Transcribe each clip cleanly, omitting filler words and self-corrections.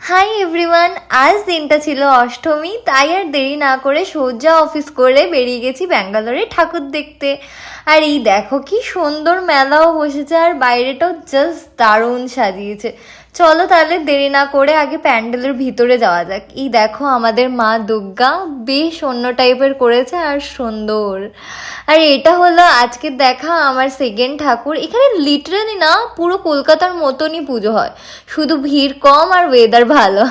Hi everyone, আজ দিনটা ছিল অষ্টমী, তাই আর দেরি না করে সোজা অফিস করে বেরিয়ে গেছি ব্যাঙ্গালোরে ঠাকুর দেখতে। আর এই দেখো কি সুন্দর মেলাও বসেছে, আর বাইরেটাও জাস্ট দারুণ সাজিয়েছে। চলো তাহলে দেরি না করে আগে প্যান্ডেলের ভিতরে যাওয়া যাক। এই দেখো আমাদের মা দুর্গা বেশ অন্য টাইপের করেছে আর সুন্দর। আর এটা হলো আজকে দেখা আমার সেকেন্ড ঠাকুর। এখানে লিটারালি না পুরো কলকাতার মতনই পুজো হয়, শুধু ভিড় কম আর ওয়েদার ভালো।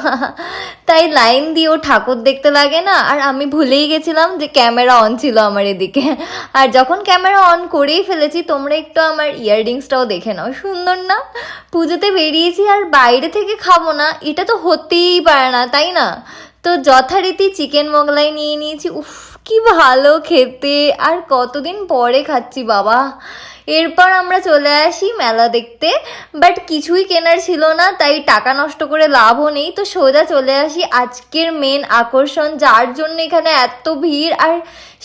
তাই লাইন দিয়েও ঠাকুর দেখতে লাগে না। আর আমি ভুলেই গেছিলাম যে ক্যামেরা অন ছিল আমার এদিকে। আর যখন ক্যামেরা অন করেই ফেলেছি, তোমরা একটু আমার ইয়াররিংসটাও দেখে নাও, সুন্দর না? পুজোতে বেরিয়েছি আর বাইরে থেকে খাবো না, এটা তো হতেই পারে না, তাই না? তো যথারীতি চিকেন মোগলাই নিয়ে নিয়েছি। উফ কি ভালো খেতে, আর কতদিন পরে খাচ্ছি বাবা। এরপর আমরা চলে আসি মেলা দেখতে, বাট কিছুই কেনার ছিল না, তাই টাকা নষ্ট করে লাভও নেই। তো সোজা চলে আসি আজকের মেন আকর্ষণ, যার জন্য এখানে এত ভিড়, আর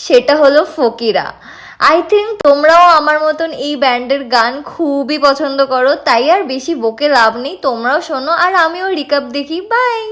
সেটা হলো ফকিরা। আই থিঙ্ক তোমরাও আমার মতন এই ব্যান্ডের গান খুবই পছন্দ করো, তাই আর বেশি বকে লাভ নেই, তোমরাও শোনো আর আমিও রিকাপ দেখি। বাই।